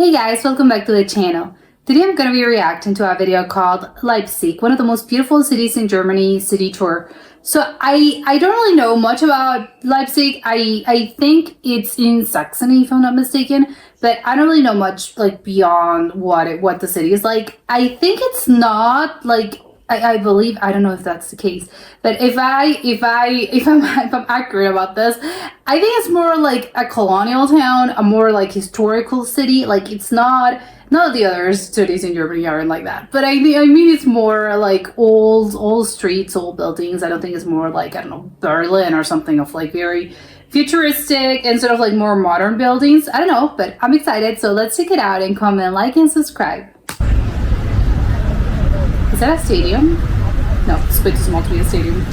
Hey guys, welcome back to the channel. Today I'm going to be reacting to a video called Leipzig, one of the most beautiful cities in Germany, city tour. So I don't really know much about Leipzig. I think it's in Saxony if I'm not mistaken, but I don't really know much like beyond what the city is like. I think it's not like I believe, I don't know if that's the case, but if I'm accurate about this, I think it's more like a colonial town, a more like historical city. Like it's not, none of the other cities in Germany aren't like that. But I mean it's more like old streets, old buildings. I don't think it's more like, I don't know, Berlin or something of like very futuristic and sort of like more modern buildings. I don't know, but I'm excited. So let's check it out and comment, like, and subscribe. Is that a stadium? No, it's way too small to be a stadium.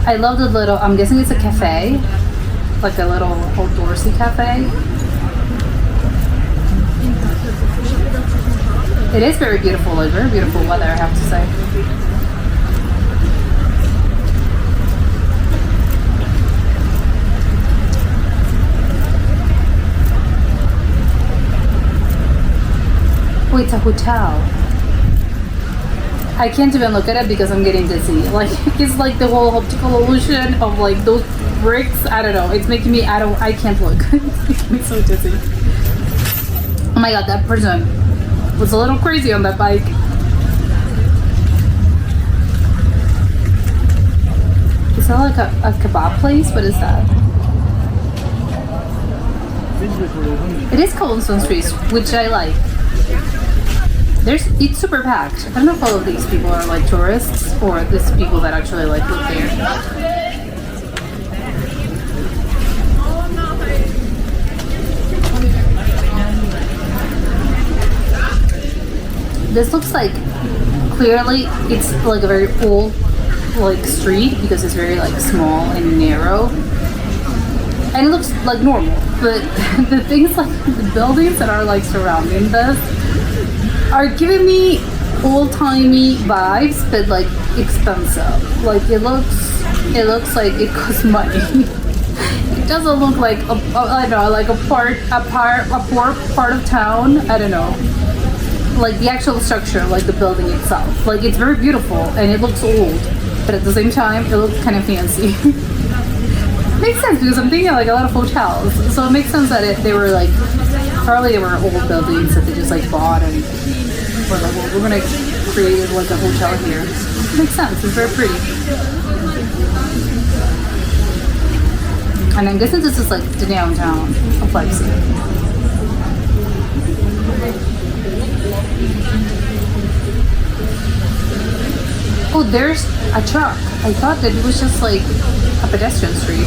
I love the little, I'm guessing it's a cafe, like a little outdoorsy cafe. It is very beautiful, like very beautiful weather, I have to say. Oh, it's a hotel. I can't even look at it because I'm getting dizzy. Like, it's like the whole optical illusion of like those bricks. I don't know. It's making me, I can't look. It's making me so dizzy. Oh my god, that person was a little crazy on that bike. Is that like a kebab place? What is that? It is cobblestone streets, which I like. It's super packed. I don't know if all of these people are like tourists or these people that actually like live there. This looks like, clearly it's like a very old like street because it's very like small and narrow. And it looks like normal, but the things like the buildings that are like surrounding this are giving me old-timey vibes, but like expensive. Like it looks like it costs money. It doesn't look like I don't know, like a poor part of town. I don't know. Like the actual structure, like the building itself. Like it's very beautiful and it looks old, but at the same time it looks kind of fancy. Makes sense because I'm thinking like a lot of hotels, so it makes sense that they were like, probably they were old buildings that they just like bought and were like, well, we're gonna create like a hotel here. It makes sense. It's very pretty. And I'm guessing this is like the downtown of Leipzig. Oh, there's a truck. I thought that it was just like a pedestrian street.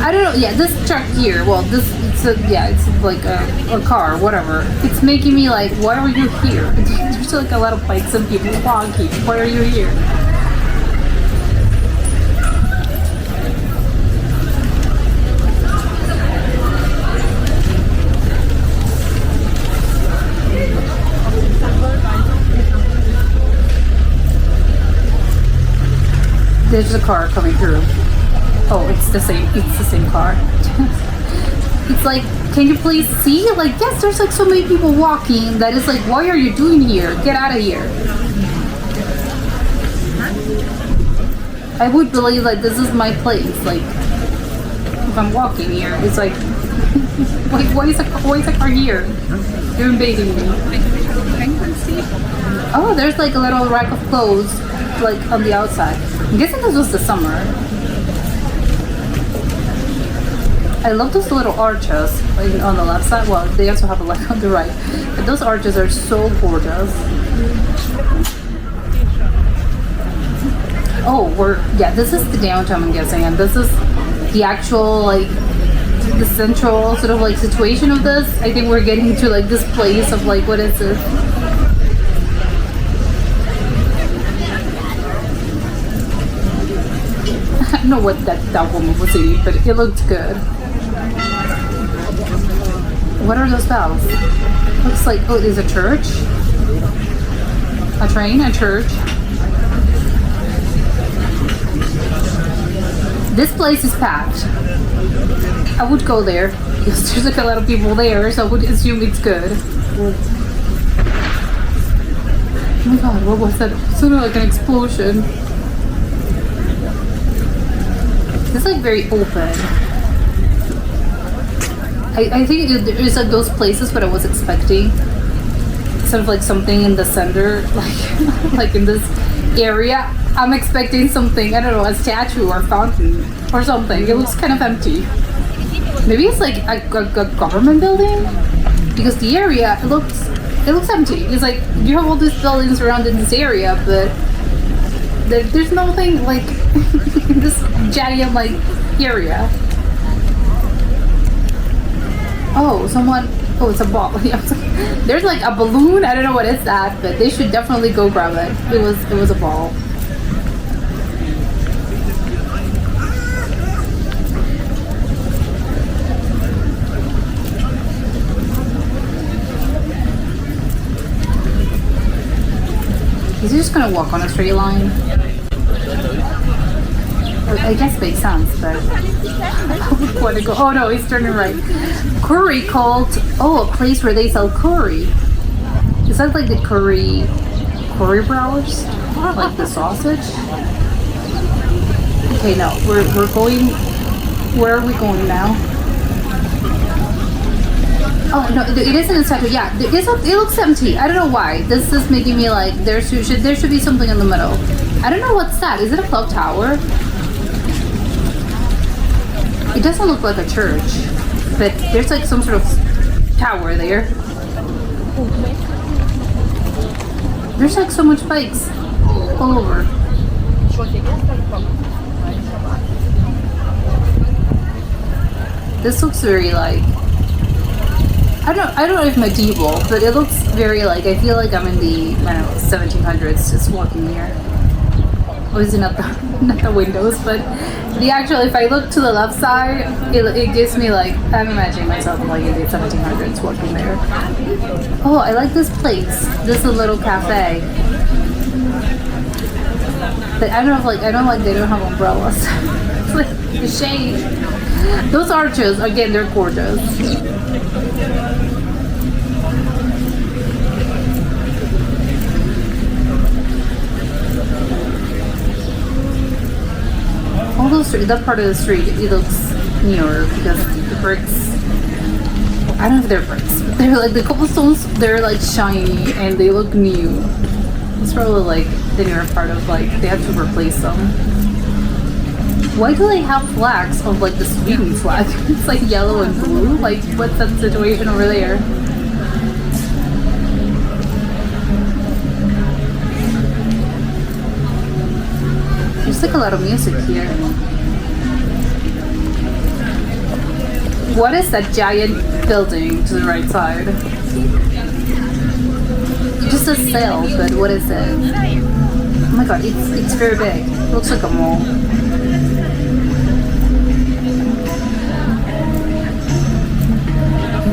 I don't know. Yeah, this truck here. Well, it's like a car, whatever. It's making me like, why are you here? There's like a lot of bikes and people walking. Why are you here? There's a car coming through. Oh, it's the same car. It's like, can you please see? Like, yes, there's like so many people walking that is like, why are you doing here? Get out of here. I would believe like this is my place. Like, if I'm walking here, it's like, why is a car here? You're invading me. Oh, there's like a little rack of clothes like on the outside. I'm guessing this was the summer. I love those little arches like, on the left side. Well, they also have a like on the right. But those arches are so gorgeous. Oh, this is the downtown, I'm guessing, and this is the actual like the central sort of like situation of this. I think we're getting to like this place of like, what is this? I don't know what that woman was eating, but it looked good. What are those bells? Looks like, oh, there's a church. A train, a church. This place is packed. I would go there because there's like a lot of people there, so I would assume it's good. Oh my god, what was that? It sounded like an explosion. It's like very open. I think it's like those places what I was expecting. Sort of like something in the center, like in this area. I'm expecting something, I don't know, a statue or fountain or something. It looks kind of empty. Maybe it's like a government building? Because the area, it looks empty. It's like, you have all these buildings around in this area, but there's nothing like in this giant like area. Oh, it's a ball. There's like a balloon, I don't know what is that, but they should definitely go grab it. It was a ball. Is he just gonna walk on a straight line? I guess makes sense, but I would want to go. Oh no, he's turning right. Curry called. Oh, a place where they sell curry. Is that like the curry brawlers? Like the sausage? Okay, no, we're going. Where are we going now? Oh no, it isn't inside. Yeah, it looks empty. I don't know why. This is making me like there should be something in the middle. I don't know what's that. Is it a clock tower? It doesn't look like a church, but there's like some sort of tower there. There's like so much bikes all over. This looks very like I don't know if medieval, but it looks very like I feel like I'm in the 1700s just walking here. Obviously not the windows, but the actual, if I look to the left side, it gives me like, I'm imagining myself like in the 1700s walking there. Oh, I like this place. This is a little cafe. But I don't like they don't have umbrellas. It's like the shade. Those arches, again, they're gorgeous. All those, that part of the street, it looks newer because the bricks, I don't know if they're bricks, but they're like the cobblestones, they're like shiny and they look new. It's probably like the newer part of like, they have to replace them. Why do they have flags of like the Sweden flag? It's like yellow and blue, like what's that situation over there? There's like a lot of music here. What is that giant building to the right side? It just says sale, but what is it? Oh my god, it's very big. It looks like a mall.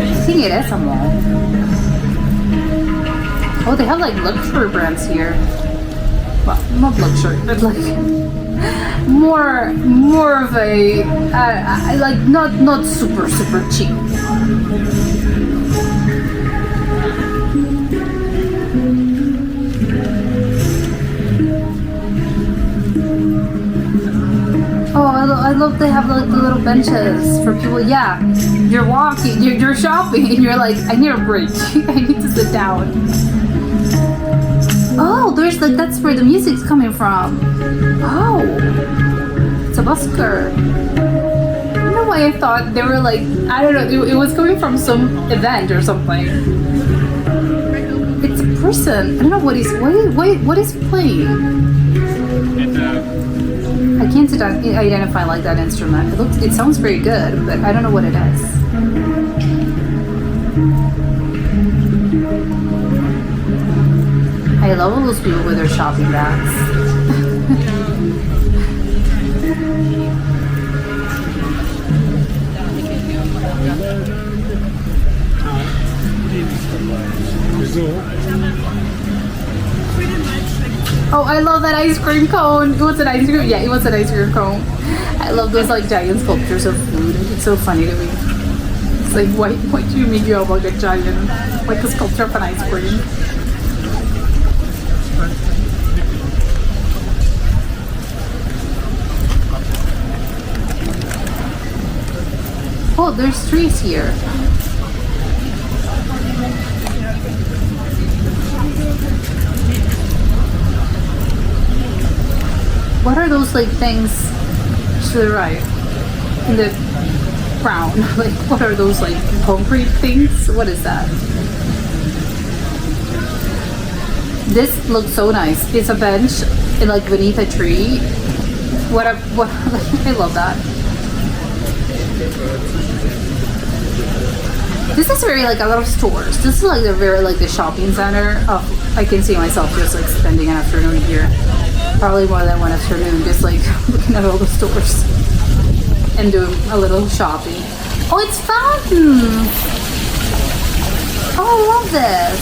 I think it is a mall. Oh, they have like luxury brands here. Well, not luxury, but like more of a like not super cheap. Oh, I love they have like the little benches for people. Yeah, you're walking, you're shopping, and you're like, I need a break. I need to sit down. Oh, there's like, that's where the music's coming from. Oh, it's a busker. I don't know why I thought they were like, I don't know, it was coming from some event or something. It's a person. I don't know what is playing. I can't identify like that instrument. It sounds very good, but I don't know what it is. I love all those people with their shopping bags. Oh, I love that ice cream cone. It was an ice cream. Yeah, it was an ice cream cone. I love those like giant sculptures of food. It's so funny to me. It's like, why do you make you have like a giant, like a sculpture of an ice cream? Oh, there's trees here. What are those like things to the right? In the ground? Like, what are those like concrete things? What is that? This looks so nice. It's a bench like beneath a tree. What I love that. This is very like a lot of stores. This is like the shopping center of. I can see myself just like spending an afternoon here. Probably more than one afternoon, just like looking at all the stores and doing a little shopping. Oh, it's fountains! Oh, I love this.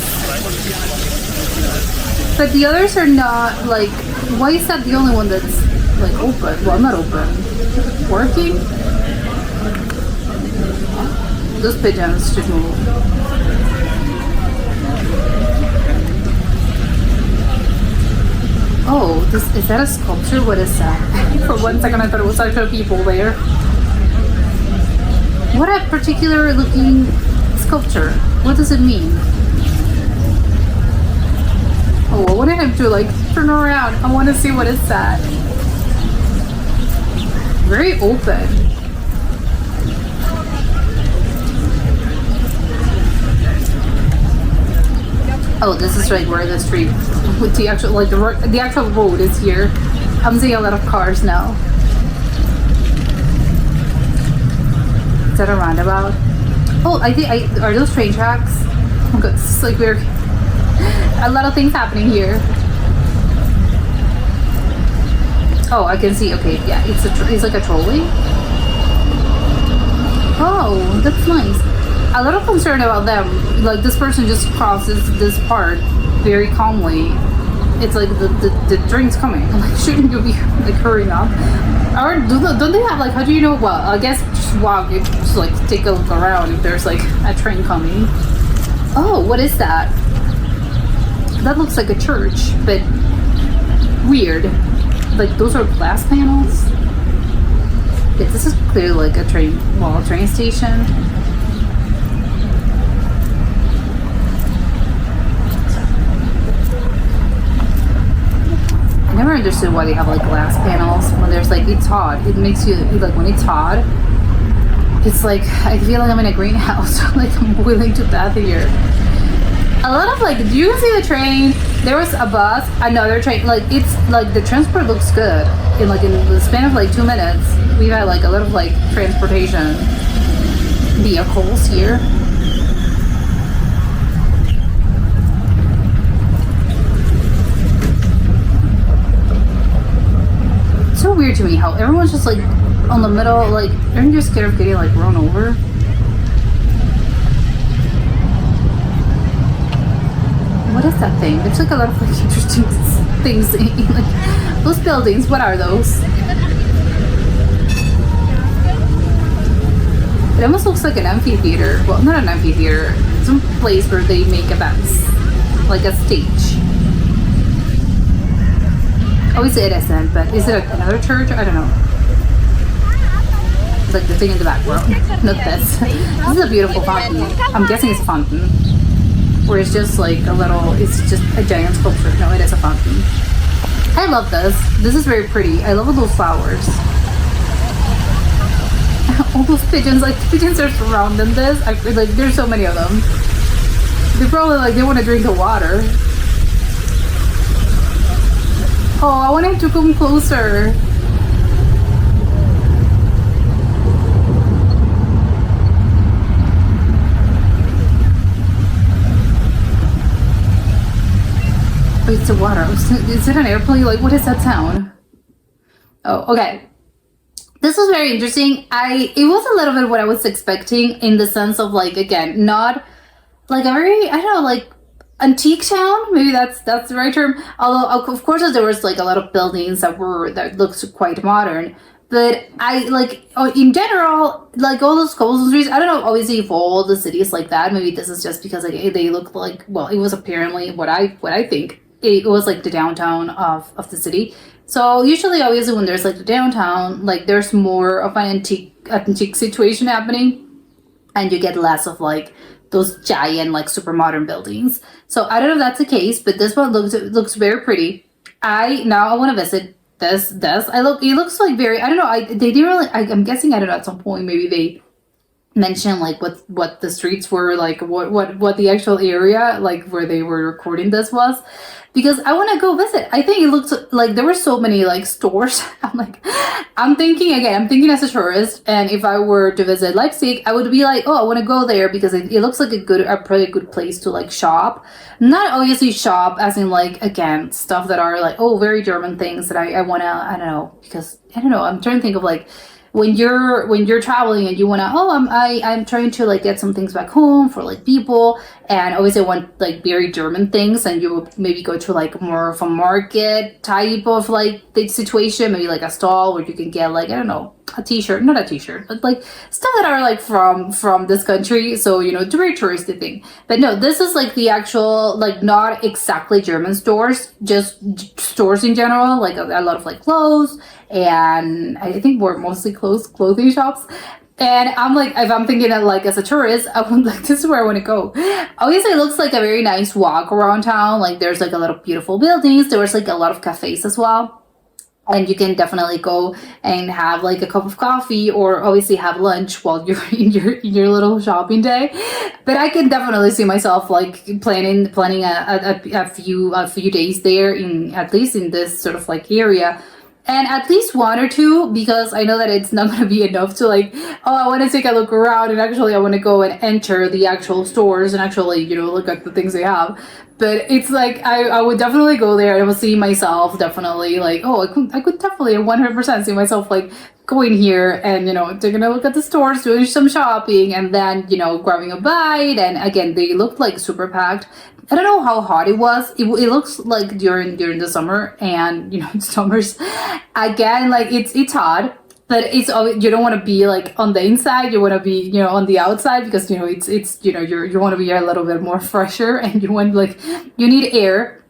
But the others are not like. Why is that the only one that's like open? Well, not open. Working? Those pigeons should move. Oh, is that a sculpture? What is that? For one second I thought it was actual people there. What a particular looking sculpture. What does it mean? Oh, I wanted him to like turn around. I want to see what is that. Very open. Oh, this is right where the street with the actual like the actual road is here. I'm seeing a lot of cars now. Is that a roundabout? Oh, I think are those train tracks? Oh god, this is like weird. A lot of things happening here. Oh, I can see. Okay, yeah, it's like a trolley. Oh, that's nice. A little concerned about them. Like this person just crosses this part very calmly. It's like the train's coming. Like, shouldn't you be like hurrying up? Or don't they have like, how do you know? Well, I guess just walk. You just like take a look around if there's like a train coming. Oh, what is that? That looks like a church, but weird. Like those are glass panels. Yeah, this is clearly like a train station. I never understood why they have like glass panels when there's like, it's hot. It makes you like, when it's hot, it's like I feel like I'm in a greenhouse. Like I'm boiling to death here. A lot of like, do you see the train? There was a bus, another train. Like it's like the transport looks good. In the span of like 2 minutes, we've had like a lot of like transportation vehicles here. It's so weird to me how everyone's just like on the middle, like aren't you scared of getting like run over? What is that thing? There's like a lot of like interesting things in like those buildings. What are those? It almost looks like an amphitheater. Well, not an amphitheater. Some place where they make events, like a stage. Always it isn't, but is it another church? I don't know. It's like the thing in the background. Not this. This is a beautiful fountain. I'm guessing it's a fountain. Where it's just like a little, it's just a giant sculpture. No, it is a fountain. I love this. This is very pretty. I love all those flowers. All those pigeons, like pigeons are surrounding this. Like there's so many of them. They're probably like, they want to drink the water. Oh, I want him to come closer. Oh, it's the water. Is it an airplane? Like, what is that sound? Oh, okay. This was very interesting. It was a little bit what I was expecting in the sense of like, again, not like a very, I don't know, like antique town. Maybe that's the right term. Although of course there was like a lot of buildings that looked quite modern. But I like in general, like all those cobblestone streets. I don't know. Obviously, if all the cities like that, maybe this is just because like they look like. Well, it was apparently what I think it was like the downtown of the city. So usually, obviously, when there's like the downtown, like there's more of an antique situation happening, and you get less of like those giant like super modern buildings. So I don't know if that's the case, but this one looks very pretty. I want to visit this. It looks like very, I don't know, they didn't really, I'm guessing, I don't know, at some point maybe they mention like what the streets were like, what the actual area like where they were recording this was, because I want to go visit. I think it looks like there were so many like stores. I'm thinking as a tourist, and if I were to visit Leipzig, I would be like, oh, I want to go there because it looks like a pretty good place to like shop. Not obviously shop as in like, again, stuff that are like, oh, very German things that I want to, I don't know, because I don't know, I'm trying to think of like when you're traveling and you want to, oh, I'm trying to like get some things back home for like people, and obviously I want like very German things, and you would maybe go to like more of a market type of like the situation, maybe like a stall where you can get like, I don't know, a t-shirt, not a t-shirt, but like stuff that are like from this country. So, you know, it's a very touristy thing. But no, this is like the actual, like not exactly German stores, just stores in general, like a lot of like clothes, and I think we're mostly clothing shops. And I'm like, if I'm thinking that like as a tourist, I would like, this is where I want to go. Obviously, it looks like a very nice walk around town. Like there's like a lot of beautiful buildings. There was like a lot of cafes as well. And you can definitely go and have like a cup of coffee, or obviously have lunch while you're in your little shopping day. But I can definitely see myself like planning a few days there, in at least in this sort of like area. And at least one or two, because I know that it's not going to be enough to like, oh, I want to take a look around, and actually I want to go and enter the actual stores and actually, you know, look at the things they have. But it's like, I would definitely go there, and I will see myself definitely like, oh, I could definitely 100% see myself like going here and, you know, taking a look at the stores, doing some shopping, and then, you know, grabbing a bite. And again, they looked like super packed. I don't know how hot it was. It looks like during the summer, and, you know, summers, again, like it's hot. But it's, you don't want to be like on the inside. You want to be, you know, on the outside, because, you know, it's you know, you want to be a little bit more fresher, and you want like, you need air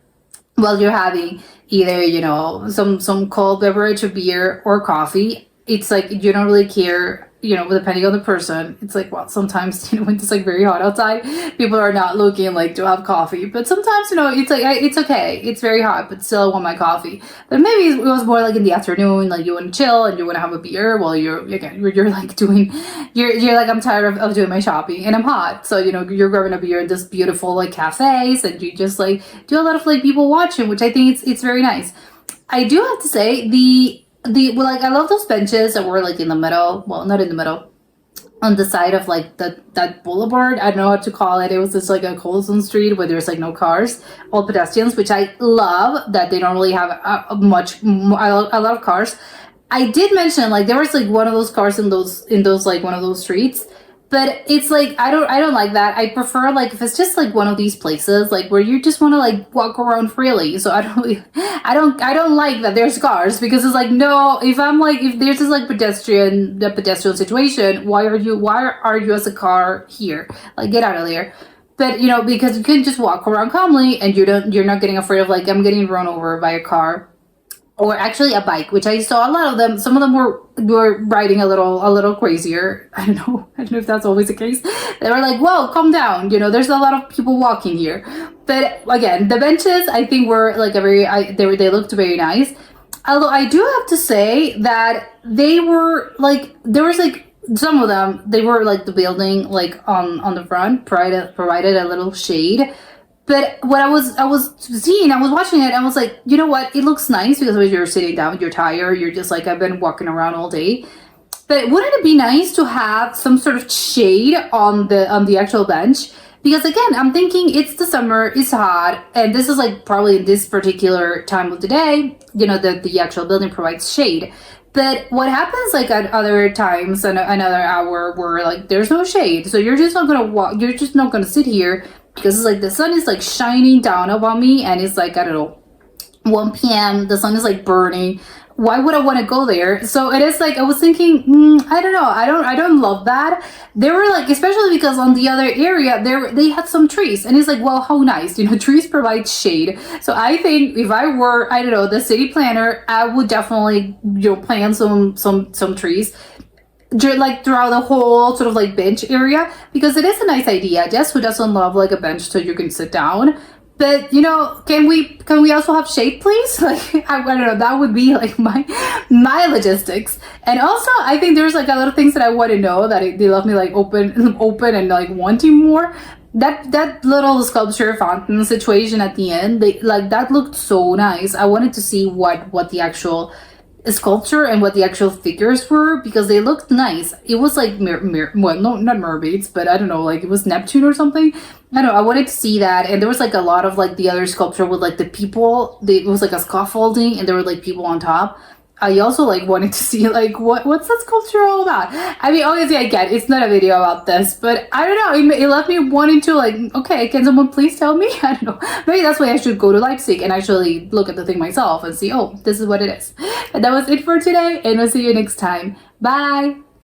while you're having either, you know, some cold beverage, or beer or coffee. It's like you don't really care, you know, depending on the person. It's like, well, sometimes, you know, when it's like very hot outside, people are not looking like to have coffee. But sometimes, you know, it's like, it's okay. It's very hot, but still I want my coffee. But maybe it was more like in the afternoon, like you want to chill and you want to have a beer while you're like doing, you're like, I'm tired of doing my shopping and I'm hot. So, you know, you're grabbing a beer in this beautiful like cafes, and you just like do a lot of like people watching, which I think it's very nice. I do have to say well, like I love those benches that were like in the middle, well, not in the middle, on the side of like that boulevard. I don't know what to call it. It was just like a cobblestone street where there's like no cars, all pedestrians, which I love that they don't really have a lot of cars. I did mention like there was like one of those cars in those like one of those streets. But it's like, I don't like that. I prefer like if it's just like one of these places like where you just want to like walk around freely. So I don't like that there's cars, because it's like, no, if there's this like pedestrian situation, why are you as a car here? Like, get out of there. But, you know, because you can just walk around calmly, and you're not getting afraid of like, I'm getting run over by a car. Or actually a bike, which I saw a lot of them. Some of them were riding a little crazier. I don't know if that's always the case. They were like, whoa, calm down. You know, there's a lot of people walking here. But again, the benches I think were like they looked very nice. Although I do have to say that they were like, there was like some of them, they were like the building like on the front provided a little shade. But what I was seeing, I was watching it, and I was like, you know what? It looks nice, because when you're sitting down, you're tired, you're just like, I've been walking around all day. But wouldn't it be nice to have some sort of shade on the actual bench? Because again, I'm thinking it's the summer, it's hot, and this is like probably in this particular time of the day, you know, the actual building provides shade. But what happens like at other times and another hour where like there's no shade, so you're just not gonna walk, you're just not gonna sit here because it's like the sun is like shining down upon me and it's like, I don't know, 1 p.m. the sun is like burning. Why would I want to go there? So it is like I was thinking, I don't know, I don't love that. They were like, especially because on the other area there they had some trees, and it's like, well, how nice, you know, trees provide shade. So I think if I were, I don't know, the city planner, I would definitely, you know, plant some trees like throughout the whole sort of like bench area, because it is a nice idea. Yes, who doesn't love like a bench so you can sit down? But you know, can we also have shade, please? Like I don't know, that would be like my logistics. And also, I think there's like a lot of things that I want to know that they left me like open and like wanting more. That little sculpture fountain situation at the end, like that looked so nice. I wanted to see what the actual sculpture and what the actual figures were, because they looked nice. It was like well, no, not mermaids, but I don't know, like it was Neptune or something. I don't know, I wanted to see that. And there was like a lot of like the other sculpture with like the people, it was like a scaffolding and there were like people on top. I also like wanted to see like what's that sculpture all about. I mean, obviously I get it's not a video about this, but I don't know, it left me wanting to like, okay, can someone please tell me? I don't know, maybe that's why I should go to Leipzig and actually look at the thing myself and see, oh, this is what it is. And that was it for today, and we'll see you next time. Bye.